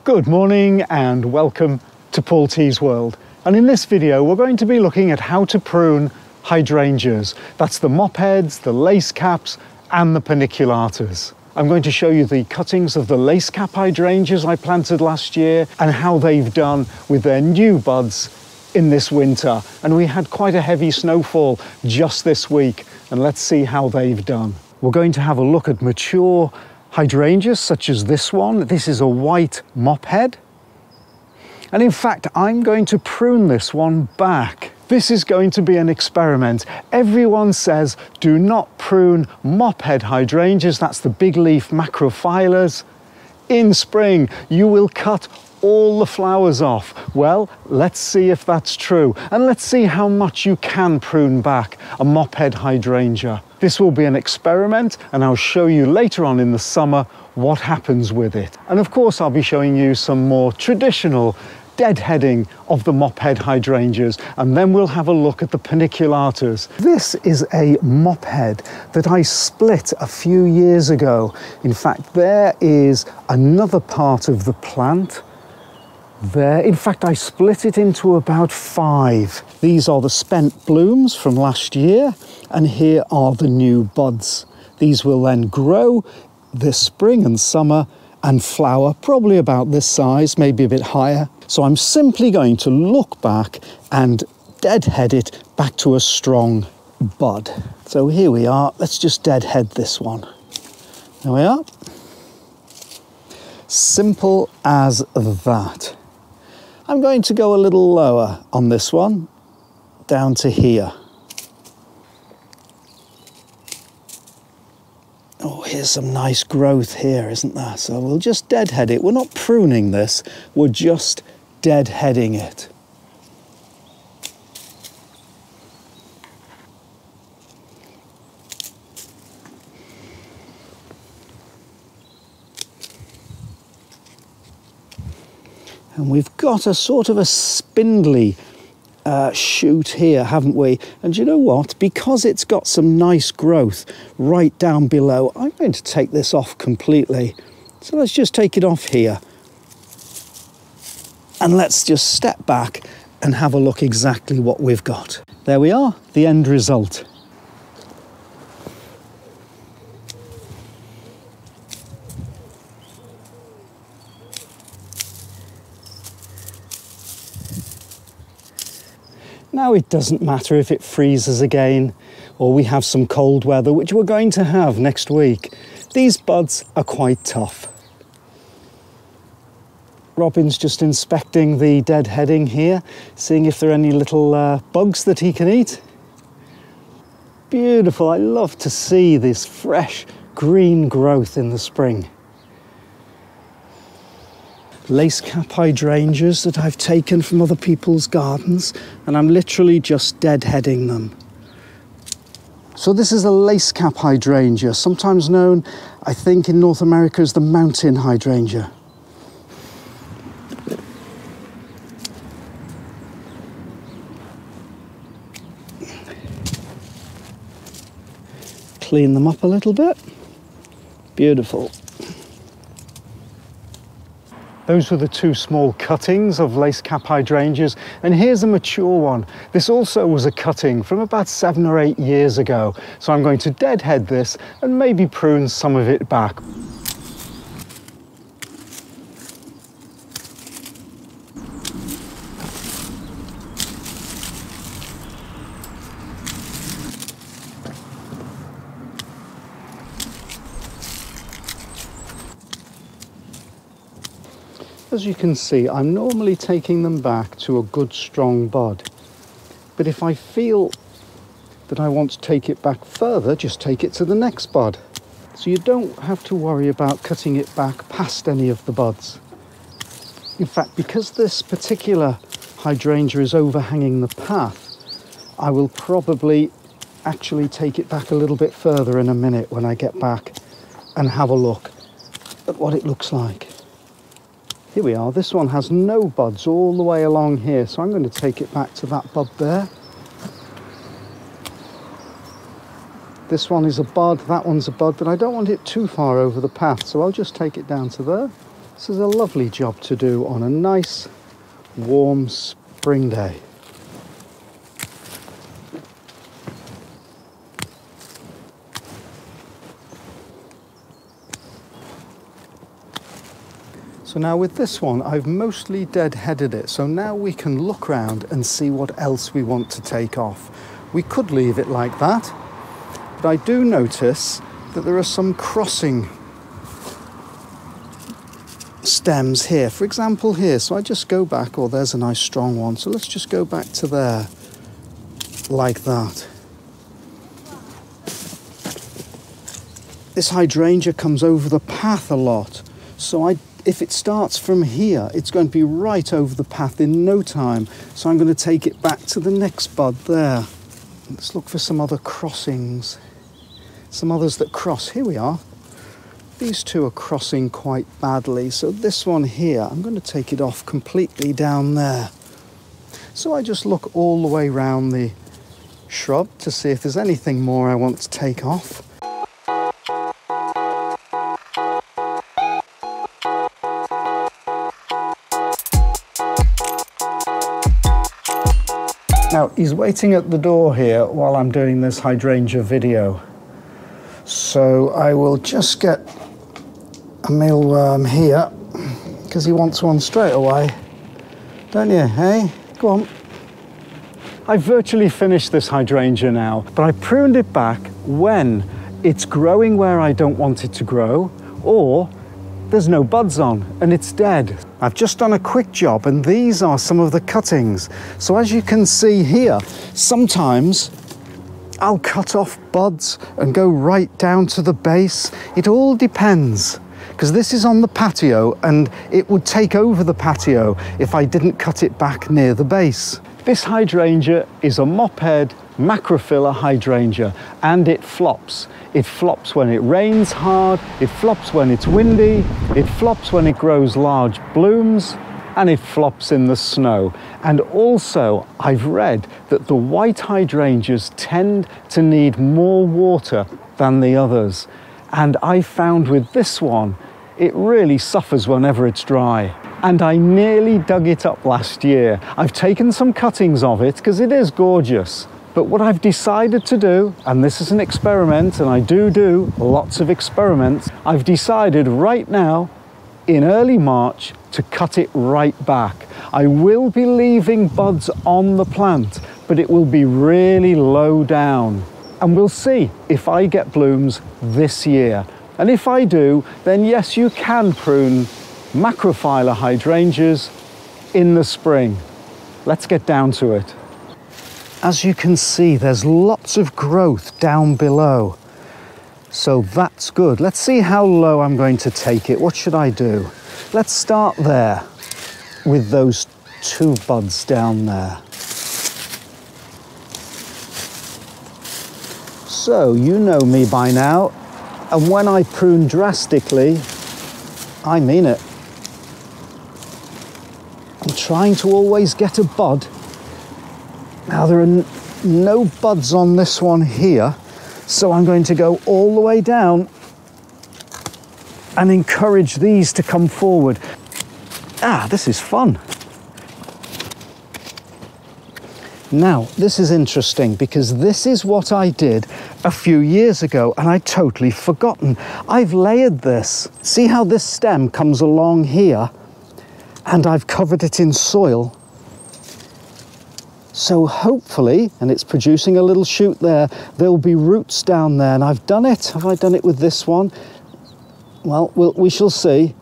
Good morning and welcome to Paul T's World. And in this video we're going to be looking at how to prune hydrangeas. That's the mopheads, the lace caps and the paniculatas. I'm going to show you the cuttings of the lace cap hydrangeas I planted last year and how they've done with their new buds in this winter. And we had quite a heavy snowfall just this week, and let's see how they've done. We're going to have a look at mature hydrangeas such as this one. This is a white mophead. And in fact, I'm going to prune this one back. This is going to be an experiment. Everyone says do not prune mophead hydrangeas, that's the big leaf macrophyllus. In spring, you will cut all the flowers off. Well, let's see if that's true. And let's see how much you can prune back a mophead hydrangea. This will be an experiment, and I'll show you later on in the summer what happens with it. And of course, I'll be showing you some more traditional deadheading of the mophead hydrangeas, and then we'll have a look at the paniculatas. This is a mophead that I split a few years ago. In fact, there is another part of the plant there. In fact, I split it into about 5. These are the spent blooms from last year, and here are the new buds. These will then grow this spring and summer and flower probably about this size, maybe a bit higher. So I'm simply going to look back and deadhead it back to a strong bud. So here we are. Let's just deadhead this one. There we are. Simple as that. I'm going to go a little lower on this one, down to here. Oh, here's some nice growth here, isn't there? So we'll just deadhead it. We're not pruning this, we're just deadheading it. And we've got a sort of a spindly shoot here, haven't we? And you know what? Because it's got some nice growth right down below, I'm going to take this off completely. So let's just take it off here. And let's just step back and have a look exactly what we've got. There we are, the end result. Now, it doesn't matter if it freezes again or we have some cold weather, which we're going to have next week. These buds are quite tough. Robin's just inspecting the deadheading here, seeing if there are any little bugs that he can eat. Beautiful. I love to see this fresh green growth in the spring. Lace cap hydrangeas that I've taken from other people's gardens, and I'm literally just deadheading them. So this is a lace cap hydrangea, sometimes known, I think, in North America as the mountain hydrangea. Clean them up a little bit. Beautiful. Those were the 2 small cuttings of lace cap hydrangeas, and here's a mature one. This also was a cutting from about 7 or 8 years ago, so I'm going to deadhead this and maybe prune some of it back. As you can see, I'm normally taking them back to a good strong bud. But if I feel that I want to take it back further, just take it to the next bud. So you don't have to worry about cutting it back past any of the buds. In fact, because this particular hydrangea is overhanging the path, I will probably actually take it back a little bit further in a minute when I get back and have a look at what it looks like. Here we are. This one has no buds all the way along here, so I'm going to take it back to that bud there. This one is a bud, that one's a bud, but I don't want it too far over the path, so I'll just take it down to there. This is a lovely job to do on a nice, warm spring day. So now with this one, I've mostly dead-headed it. So now we can look around and see what else we want to take off. We could leave it like that, but I do notice that there are some crossing stems here. For example, here. So I just go back, oh, there's a nice strong one. So let's just go back to there, like that. This hydrangea comes over the path a lot. So if it starts from here, it's going to be right over the path in no time. So I'm going to take it back to the next bud there. Let's look for some other crossings. Some others that cross. Here we are. These two are crossing quite badly. So this one here, I'm going to take it off completely down there. So I just look all the way around the shrub to see if there's anything more I want to take off. Now, he's waiting at the door here while I'm doing this hydrangea video. So I will just get a mealworm here, because he wants one straight away. Don't you, hey? Go on. I've virtually finished this hydrangea now, but I pruned it back when it's growing where I don't want it to grow, or there's no buds on and it's dead. I've just done a quick job, and these are some of the cuttings. So as you can see here, sometimes I'll cut off buds and go right down to the base. It all depends, because this is on the patio and it would take over the patio if I didn't cut it back near the base. This hydrangea is a mop-head macrophylla hydrangea, and it flops. It flops when it rains hard, it flops when it's windy, it flops when it grows large blooms, and it flops in the snow. And also, I've read that the white hydrangeas tend to need more water than the others. And I found with this one, it really suffers whenever it's dry. And I nearly dug it up last year. I've taken some cuttings of it because it is gorgeous. But what I've decided to do, and this is an experiment, and I do lots of experiments, I've decided right now, in early March, to cut it right back. I will be leaving buds on the plant, but it will be really low down. And we'll see if I get blooms this year. And if I do, then yes, you can prune macrophylla hydrangeas in the spring. Let's get down to it. As you can see, there's lots of growth down below. So that's good. Let's see how low I'm going to take it. What should I do? Let's start there with those two buds down there. So you know me by now, and when I prune drastically, I mean it. I'm trying to always get a bud. Now there are no buds on this one here, so I'm going to go all the way down and encourage these to come forward. Ah, this is fun. Now, this is interesting because this is what I did a few years ago and I'd totally forgotten. I've layered this. See how this stem comes along here and I've covered it in soil. So hopefully, and it's producing a little shoot there, there'll be roots down there, and I've done it. Have I done it with this one? Well, we shall see.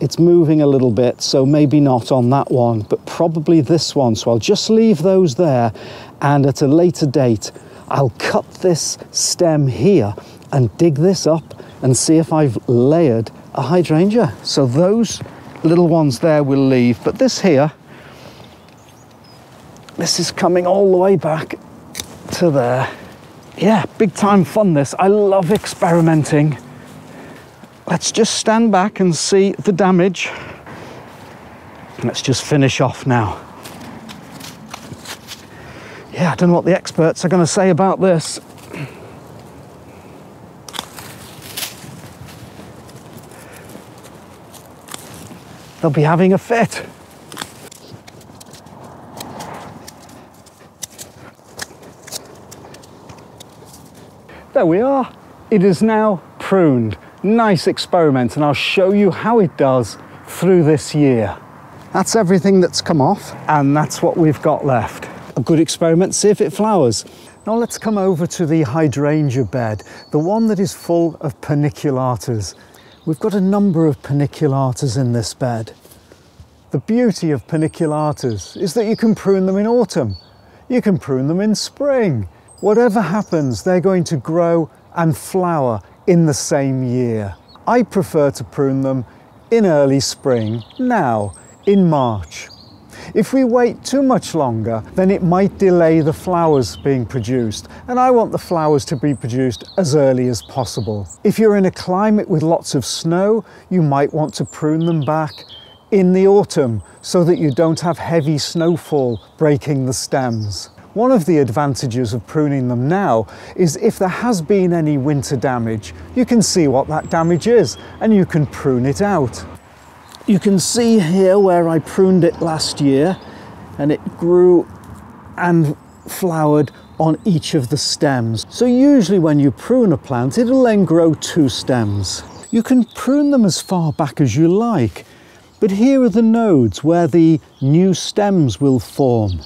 It's moving a little bit, so maybe not on that one, but probably this one. So I'll just leave those there, and at a later date, I'll cut this stem here and dig this up and see if I've layered a hydrangea. So those little ones there will leave, but this here, this is coming all the way back to there. Yeah, big time fun this. I love experimenting. Let's just stand back and see the damage. Let's just finish off now. Yeah, I don't know what the experts are going to say about this. they'll be having a fit. There we are. It is now pruned. Nice experiment, and I'll show you how it does through this year. That's everything that's come off, and that's what we've got left. A good experiment, see if it flowers. Now let's come over to the hydrangea bed, the one that is full of paniculatas. We've got a number of paniculatas in this bed. The beauty of paniculatas is that you can prune them in autumn. You can prune them in spring. Whatever happens, they're going to grow and flower in the same year. I prefer to prune them in early spring, now, in March. If we wait too much longer, then it might delay the flowers being produced, and I want the flowers to be produced as early as possible. If you're in a climate with lots of snow, you might want to prune them back in the autumn so that you don't have heavy snowfall breaking the stems. One of the advantages of pruning them now is if there has been any winter damage, you can see what that damage is and you can prune it out. You can see here where I pruned it last year, and it grew and flowered on each of the stems. So usually when you prune a plant, it'll then grow 2 stems. You can prune them as far back as you like, but here are the nodes where the new stems will form.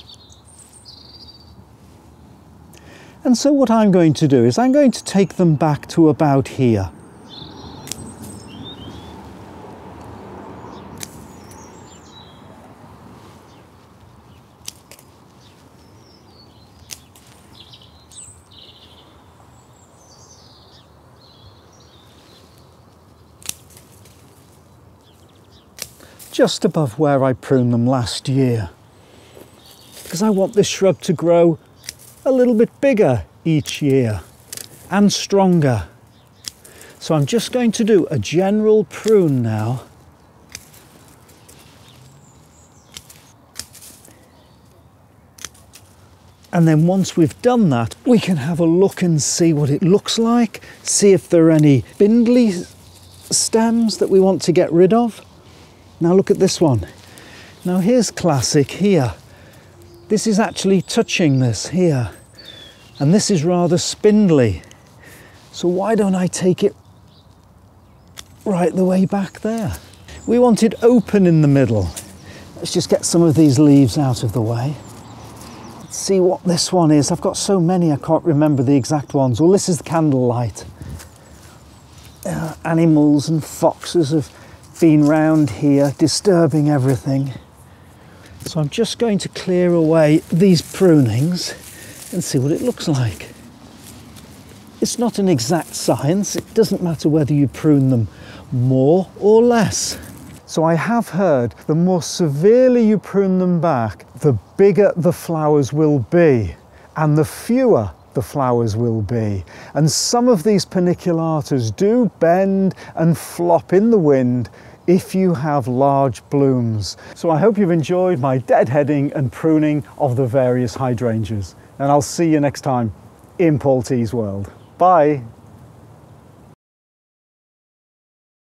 And so what I'm going to do is I'm going to take them back to about here. Just above where I pruned them last year, because I want this shrub to grow a little bit bigger each year and stronger. So I'm just going to do a general prune now. And then once we've done that, we can have a look and see what it looks like, see if there are any spindly stems that we want to get rid of. Now look at this one. Now here's classic here. This is actually touching this here. And this is rather spindly. So why don't I take it right the way back there? We want it open in the middle. Let's just get some of these leaves out of the way. Let's see what this one is. I've got so many I can't remember the exact ones. Well, this is the candlelight. Animals and foxes have been round here disturbing everything. So I'm just going to clear away these prunings and see what it looks like. It's not an exact science. It doesn't matter whether you prune them more or less. So I have heard the more severely you prune them back, the bigger the flowers will be and the fewer the flowers will be. And some of these paniculatas do bend and flop in the wind if you have large blooms. So I hope you've enjoyed my deadheading and pruning of the various hydrangeas, and I'll see you next time in Paul T's World. Bye.